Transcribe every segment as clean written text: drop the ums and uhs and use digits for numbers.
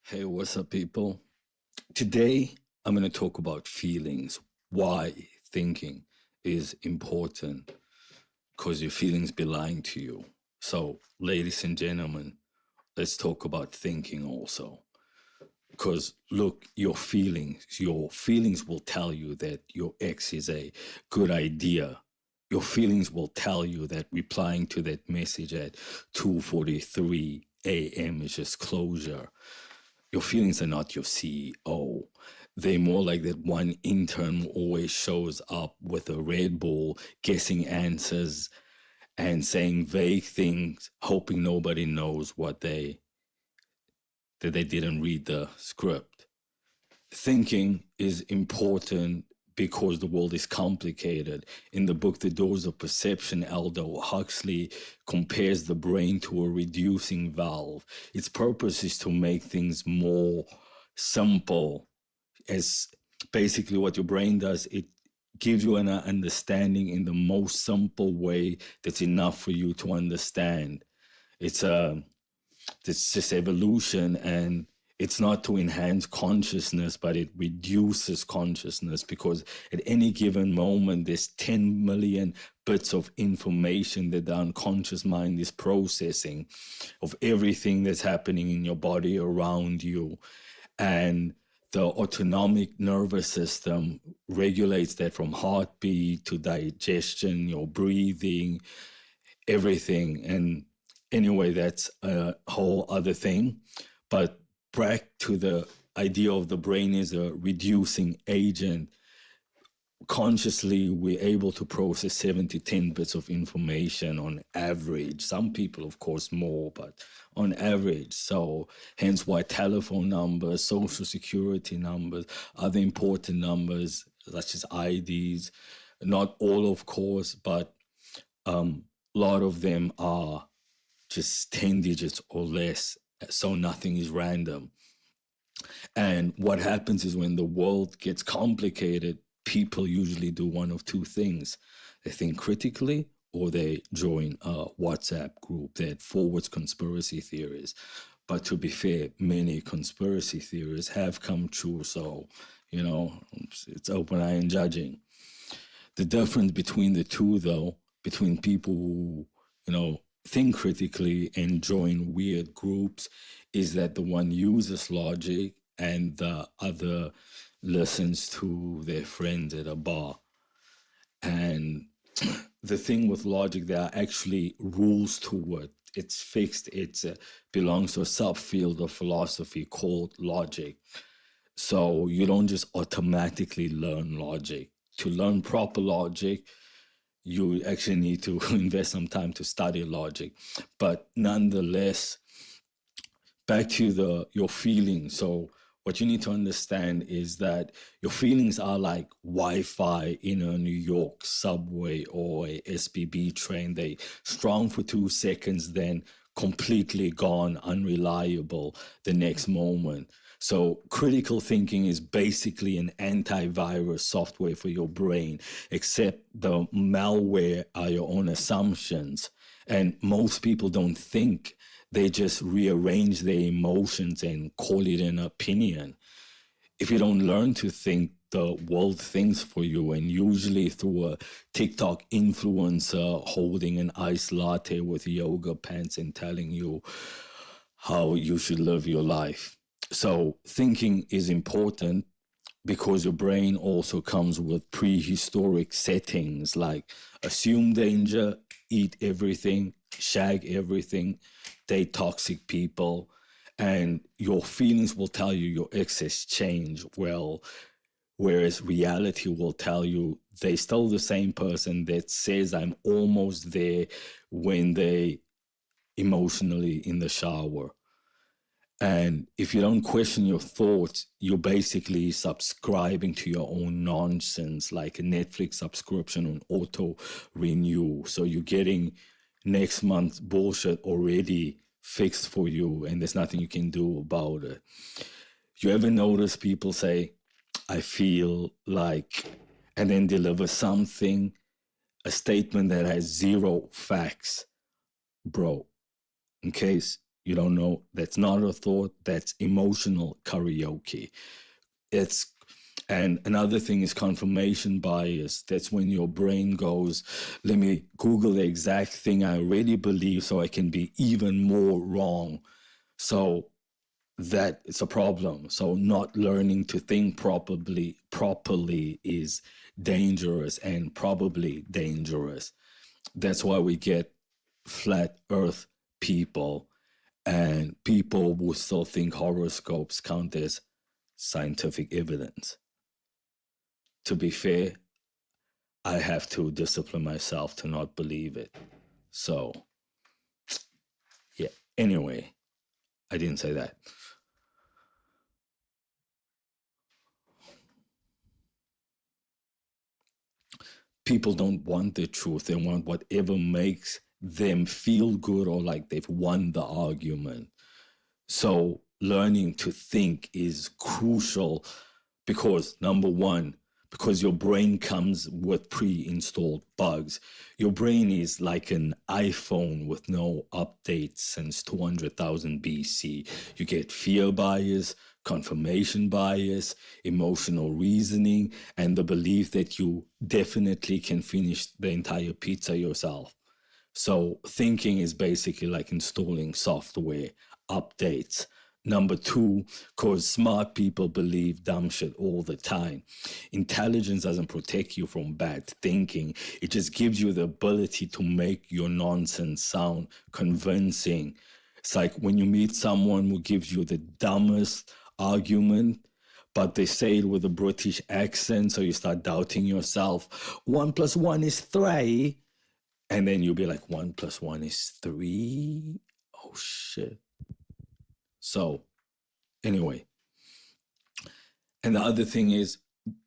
Hey, what's up, people? Today, I'm going to talk about feelings, why thinking is important, because your feelings belong to you. So, ladies and gentlemen, let's talk about thinking also. Because, look, your feelings will tell you that your ex is a good idea. Your feelings will tell you that replying to that message at 2:43 a.m. is just closure. Your feelings are not your CEO. They're more like that one intern who always shows up with a Red Bull, guessing answers and saying vague things, hoping nobody knows that they didn't read the script. Thinking is important because the world is complicated. In the book The Doors of Perception, Aldous Huxley compares the brain to a reducing valve. Its purpose is to make things more simple. As basically what your brain does, it gives you an understanding in the most simple way that's enough for you to understand. It's a it's just evolution, and it's not to enhance consciousness, but it reduces consciousness, because at any given moment there's 10 million bits of information that the unconscious mind is processing of everything that's happening in your body around you. And the autonomic nervous system regulates that, from heartbeat to digestion, your breathing, everything. And anyway, that's a whole other thing. But back to the idea of the brain is a reducing agent. Consciously, we're able to process 7 to 10 bits of information on average. Some people, of course, more, but on average. So hence why telephone numbers, social security numbers, other important numbers such as IDs, not all, of course, but a lot of them are just 10 digits or less, so nothing is random. And what happens is, when the world gets complicated, people usually do one of two things. They think critically, or they join a WhatsApp group that forwards conspiracy theories. But to be fair, many conspiracy theories have come true, so, it's open eye and judging. The difference between the two, though, between people who, think critically and join weird groups, is that the one uses logic and the other listens to their friends at a bar. And the thing with logic, there are actually rules to it. It's fixed. It belongs to a subfield of philosophy called logic. So you don't just automatically learn logic. To learn proper logic, you actually need to invest some time to study logic. But nonetheless, back to your feelings. So what you need to understand is that your feelings are like Wi-Fi in a New York subway or a SBB train. They strong for 2 seconds, then completely gone, unreliable the next moment. So critical thinking is basically an antivirus software for your brain, except the malware are your own assumptions. And most people don't think. They just rearrange their emotions and call it an opinion. If you don't learn to think, the world thinks for you, and usually through a TikTok influencer holding an iced latte with yoga pants and telling you how you should live your life. So thinking is important because your brain also comes with prehistoric settings like assume danger, eat everything, shag everything, date toxic people, and your feelings will tell you your excess change. Well, whereas reality will tell you they still the same person that says I'm almost there when they emotionally in the shower. And if you don't question your thoughts, you're basically subscribing to your own nonsense, like a Netflix subscription on auto renew. So you're getting next month's bullshit already fixed for you, and there's nothing you can do about it. You ever notice people say, I feel like, and then deliver something, a statement that has zero facts? Bro, in case You don't know. That's not a thought. That's emotional karaoke. It's And another thing is confirmation bias. That's when your brain goes, let me Google the exact thing I already believe so I can be even more wrong. So that it's a problem. So not learning to think properly is dangerous and probably dangerous. That's why we get flat earth people, and people will still think horoscopes count as scientific evidence. To be fair, I have to discipline myself to not believe it. So, yeah. Anyway, I didn't say that. People don't want the truth. They want whatever makes them feel good or like they've won the argument. So, learning to think is crucial because, number one, because your brain comes with pre-installed bugs. Your brain is like an iPhone with no updates since 200,000 BC. You get fear bias, confirmation bias, emotional reasoning, and the belief that you definitely can finish the entire pizza yourself. So thinking is basically like installing software updates. Number two, because smart people believe dumb shit all the time. Intelligence doesn't protect you from bad thinking. It just gives you the ability to make your nonsense sound convincing. It's like when you meet someone who gives you the dumbest argument, but they say it with a British accent, so you start doubting yourself. 1 + 1 is 3. And then you'll be like, 1 + 1 is 3. Oh, shit. So, anyway. And the other thing is,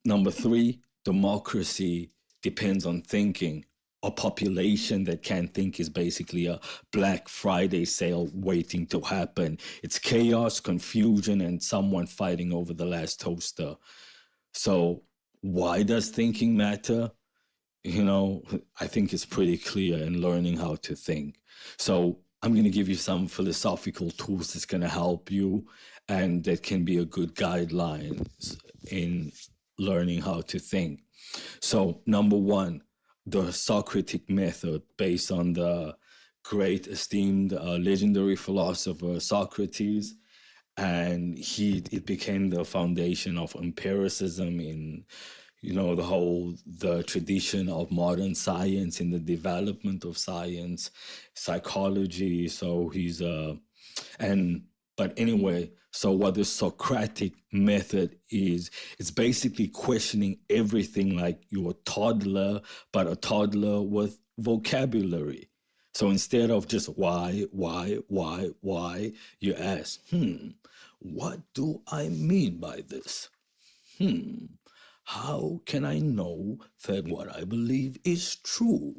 number three, democracy depends on thinking. A population that can't think is basically a Black Friday sale waiting to happen. It's chaos, confusion, and someone fighting over the last toaster. So, why does thinking matter? I think it's pretty clear in learning how to think. So I'm going to give you some philosophical tools that's going to help you and that can be a good guidelines in learning how to think. So number one, the Socratic method based on the great esteemed legendary philosopher Socrates, and it became the foundation of empiricism in the tradition of modern science, in the development of science, psychology. So but anyway, so what the Socratic method is, it's basically questioning everything like you're a toddler, but a toddler with vocabulary. So instead of just why, you ask, what do I mean by this? How can I know that what I believe is true?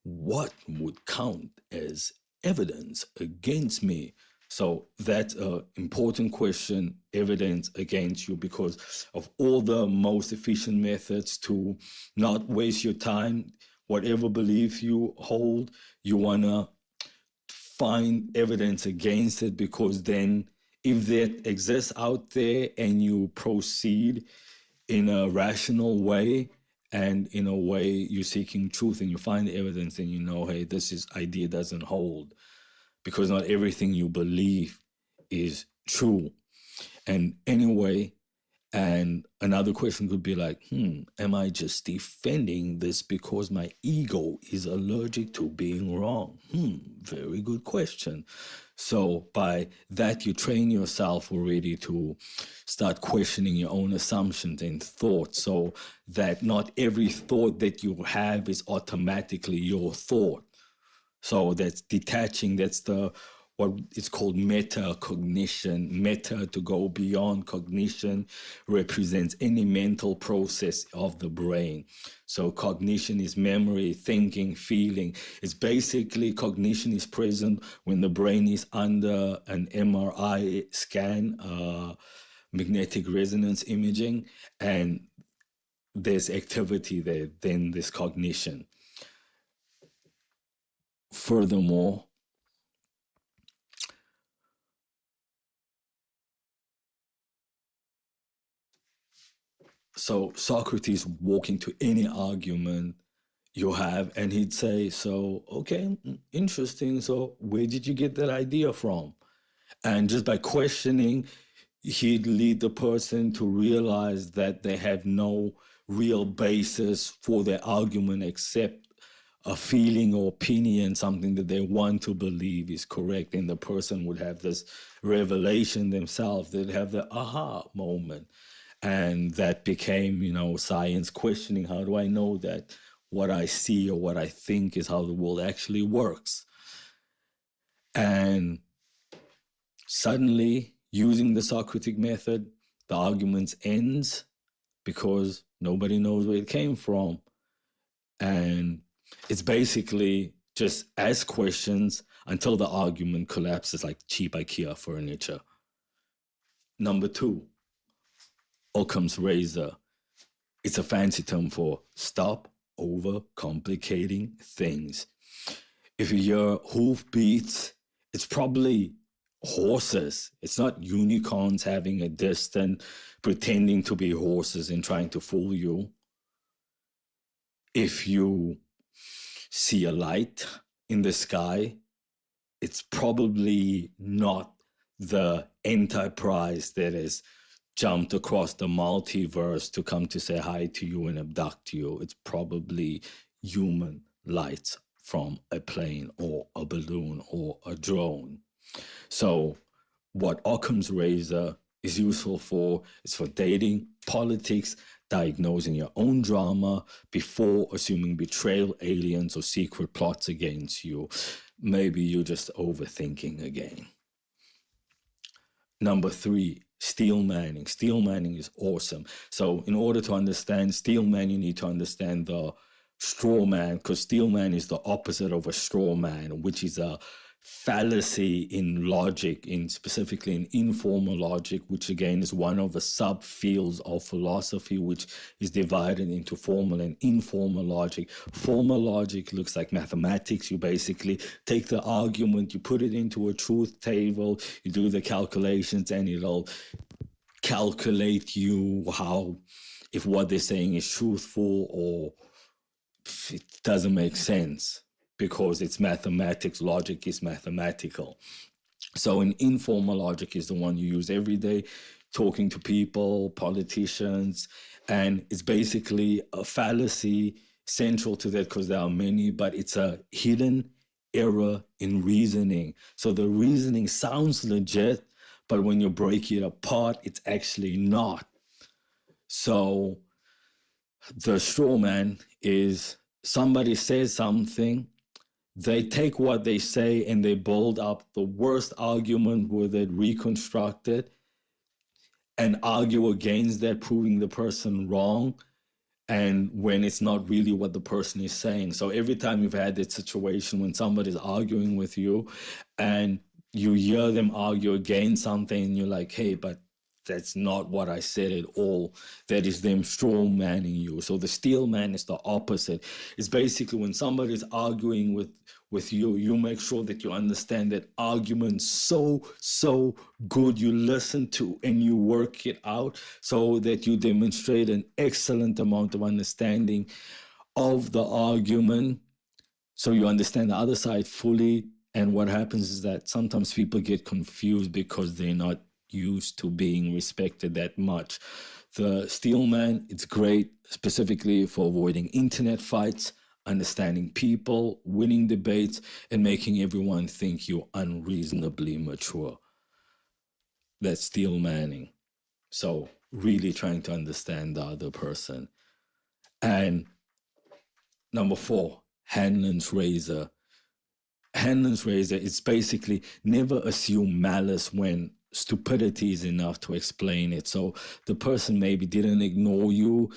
What would count as evidence against me? So that's an important question, evidence against you, because of all the most efficient methods to not waste your time, whatever belief you hold, you want to find evidence against it, because then if that exists out there and you proceed in a rational way and in a way you're seeking truth and you find evidence and hey, idea doesn't hold, because not everything you believe is true. And anyway, and another question could be like, am I just defending this because my ego is allergic to being wrong? Very good question. So by that, you train yourself already to start questioning your own assumptions and thoughts, so that not every thought that you have is automatically your thought. So that's detaching. That's what is called metacognition. Meta, to go beyond cognition, represents any mental process of the brain. So cognition is memory, thinking, feeling. It's basically cognition is present when the brain is under an MRI scan, magnetic resonance imaging, and there's activity there, then there's cognition. Furthermore, So Socrates walk into any argument you have, and he'd say, so, okay, interesting. So where did you get that idea from? And just by questioning, he'd lead the person to realize that they have no real basis for their argument except a feeling or opinion, something that they want to believe is correct. And the person would have this revelation themselves. They'd have the aha moment. And that became, science questioning, how do I know that what I see or what I think is how the world actually works? And suddenly, using the Socratic method, the argument ends because nobody knows where it came from. And it's basically just ask questions until the argument collapses like cheap IKEA furniture. Number 2, Occam's razor. It's a fancy term for stop overcomplicating things. If you hear hoofbeats, it's probably horses. It's not unicorns having a distance, pretending to be horses and trying to fool you. If you see a light in the sky, it's probably not the Enterprise that has jumped across the multiverse to come to say hi to you and abduct you. It's probably human lights from a plane or a balloon or a drone. So what Occam's razor is useful for is for dating, politics, diagnosing your own drama before assuming betrayal, aliens, or secret plots against you. Maybe you're just overthinking again. Number 3, steel manning. Steel manning is awesome. So in order to understand steel man, you need to understand the straw man, because steel man is the opposite of a straw man, which is a fallacy in logic, specifically in informal logic, which again is one of the subfields of philosophy, which is divided into formal and informal logic. Formal logic looks like mathematics. You basically take the argument, you put it into a truth table, you do the calculations, and it'll calculate you if what they're saying is truthful or it doesn't make sense, because it's mathematics. Logic is mathematical. So an informal logic is the one you use every day, talking to people, politicians, and it's basically a fallacy central to that, because there are many, but it's a hidden error in reasoning. So the reasoning sounds legit, but when you break it apart, it's actually not. So the straw man is somebody says something, they take what they say and they build up the worst argument with it, reconstruct it, and argue against that, proving the person wrong, and when it's not really what the person is saying. So every time you've had that situation when somebody's arguing with you and you hear them argue against something and you're like, hey, but that's not what I said at all. That is them straw manning you. So the steel man is the opposite. It's basically when somebody's arguing with you, you make sure that you understand that argument so good, you listen to and you work it out so that you demonstrate an excellent amount of understanding of the argument, so you understand the other side fully. And what happens is that sometimes people get confused because they're not used to being respected that much. The steel man, it's great specifically for avoiding internet fights, understanding people, winning debates, and making everyone think you're unreasonably mature. That's steel manning. So really trying to understand the other person. And number 4, Hanlon's razor. Hanlon's razor is basically never assume malice when stupidity is enough to explain it. So the person maybe didn't ignore you.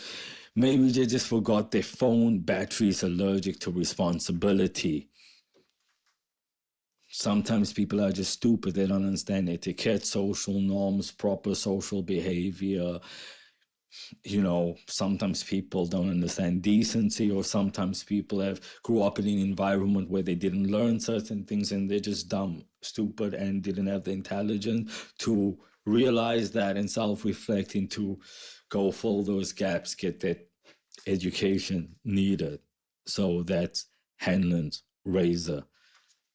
Maybe they just forgot their phone battery is allergic to responsibility. Sometimes people are just stupid. They don't understand etiquette, social norms, proper social behavior. Sometimes people don't understand decency, or sometimes people grew up in an environment where they didn't learn certain things and they're just dumb. stupid and didn't have the intelligence to realize that and self-reflecting to go fill those gaps, get that education needed. So that's Hanlon's razor.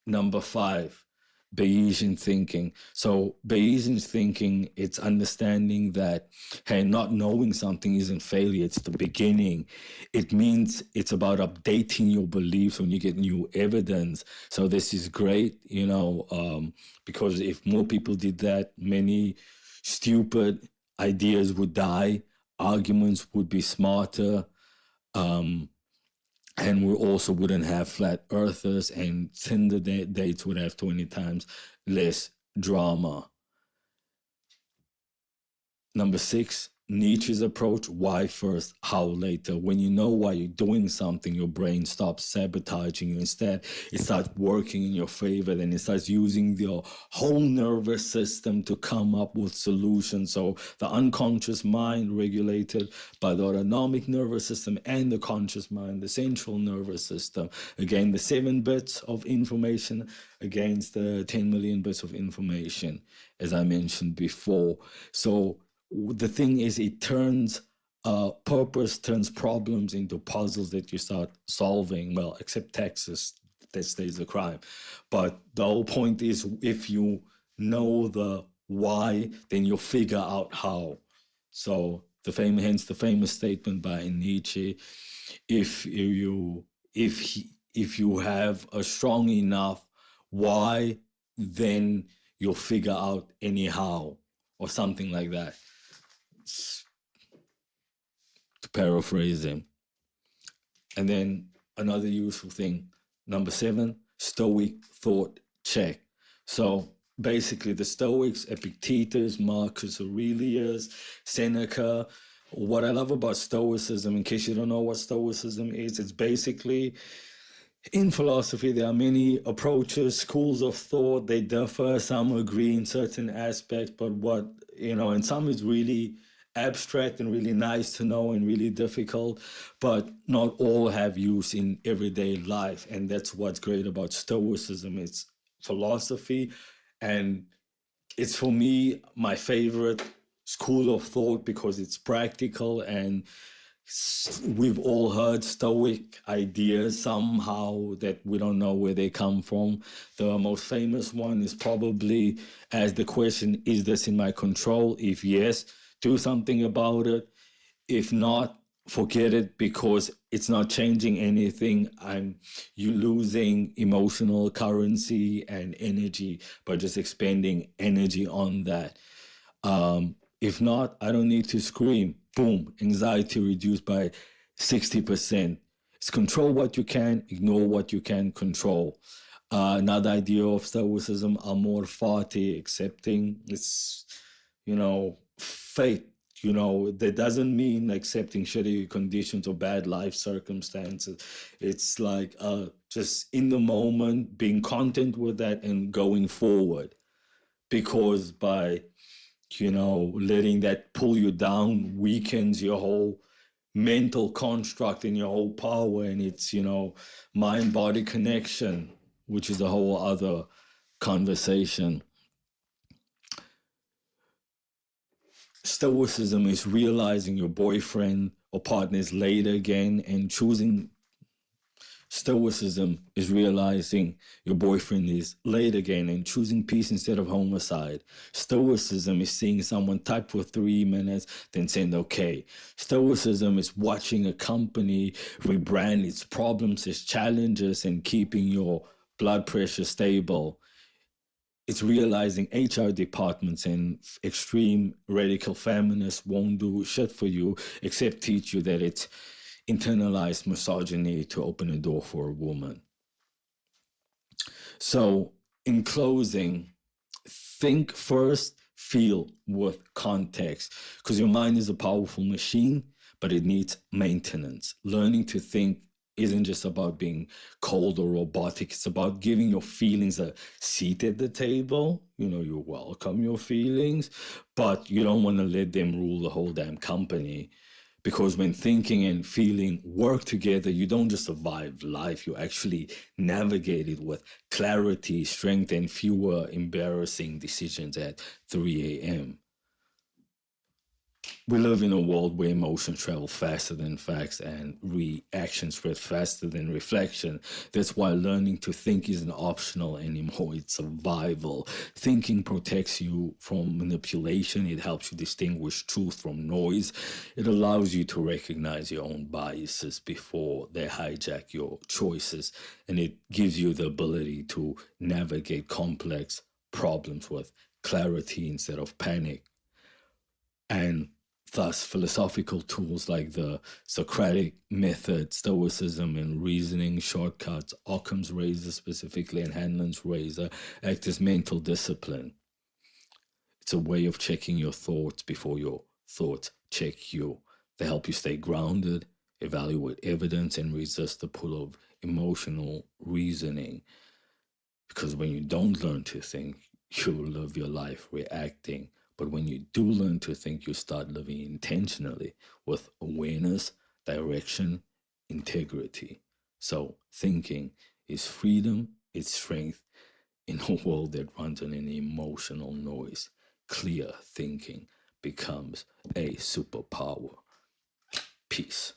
Number 5, Bayesian thinking. So Bayesian thinking, it's understanding that, hey, not knowing something isn't failure, it's the beginning. It means it's about updating your beliefs when you get new evidence. So this is great, because if more people did that, many stupid ideas would die, arguments would be smarter, and we also wouldn't have flat earthers, and Tinder dates would have 20 times less drama. Number 6, Nietzsche's approach, why first, how later. When you know why you're doing something, your brain stops sabotaging you. Instead, it starts working in your favor, then it starts using your whole nervous system to come up with solutions. So the unconscious mind, regulated by the autonomic nervous system, and the conscious mind, the central nervous system. Again, the 7 bits of information against the 10 million bits of information, as I mentioned before. So the thing is, it turns purpose turns problems into puzzles that you start solving. Well, except Texas, that stays a crime. But the whole point is, if you know the why, then you'll figure out how. So hence the famous statement by Nietzsche: if you have a strong enough why, then you'll figure out anyhow, or something like that, to paraphrase him. And then another useful thing, number 7, Stoic thought check. So basically the Stoics, Epictetus, Marcus Aurelius, Seneca. What I love about Stoicism, in case you don't know what Stoicism is, it's basically, in philosophy, there are many approaches, schools of thought. They differ. Some agree in certain aspects, but and some is really abstract and really nice to know and really difficult, but not all have use in everyday life. And that's what's great about Stoicism. It's philosophy, and it's, for me, my favorite school of thought because it's practical, and we've all heard Stoic ideas somehow that we don't know where they come from. The most famous one is probably, as the question, is this in my control? If yes, do something about it. If not, forget it, because it's not changing anything. You losing emotional currency and energy by just expending energy on that. If not, I don't need to scream. Boom, anxiety reduced by 60%. It's control what you can, ignore what you can control. Another idea of Stoicism, amor fati, accepting. It's, fate. That doesn't mean accepting shitty conditions or bad life circumstances. It's like just in the moment, being content with that and going forward. Because by letting that pull you down weakens your whole mental construct and your whole power, and it's, mind-body connection, which is a whole other conversation. Stoicism is realizing your boyfriend or partner is late again and choosing. Stoicism is realizing your boyfriend is late again and choosing peace instead of homicide. Stoicism is seeing someone type for 3 minutes, then saying, okay. Stoicism is watching a company rebrand its problems, its challenges, and keeping your blood pressure stable. It's realizing HR departments and extreme radical feminists won't do shit for you except teach you that it's internalized misogyny to open a door for a woman. So, in closing, think first, feel with context, because your mind is a powerful machine, but it needs maintenance. Learning to think isn't just about being cold or robotic. It's about giving your feelings a seat at the table. You welcome your feelings, but you don't want to let them rule the whole damn company. Because when thinking and feeling work together, you don't just survive life, you actually navigate it with clarity, strength, and fewer embarrassing decisions at 3 a.m. We live in a world where emotions travel faster than facts and reactions spread faster than reflection. That's why learning to think isn't optional anymore, it's survival. Thinking protects you from manipulation, it helps you distinguish truth from noise, it allows you to recognize your own biases before they hijack your choices, and it gives you the ability to navigate complex problems with clarity instead of panic. And thus, philosophical tools like the Socratic method, Stoicism, and reasoning shortcuts, Occam's razor specifically, and Hanlon's razor, act as mental discipline. It's a way of checking your thoughts before your thoughts check you. They help you stay grounded, evaluate evidence, and resist the pull of emotional reasoning. Because when you don't learn to think, you live your life reacting. But when you do learn to think, you start living intentionally with awareness, direction, integrity. So thinking is freedom, it's strength in a world that runs on an emotional noise. Clear thinking becomes a superpower. Peace.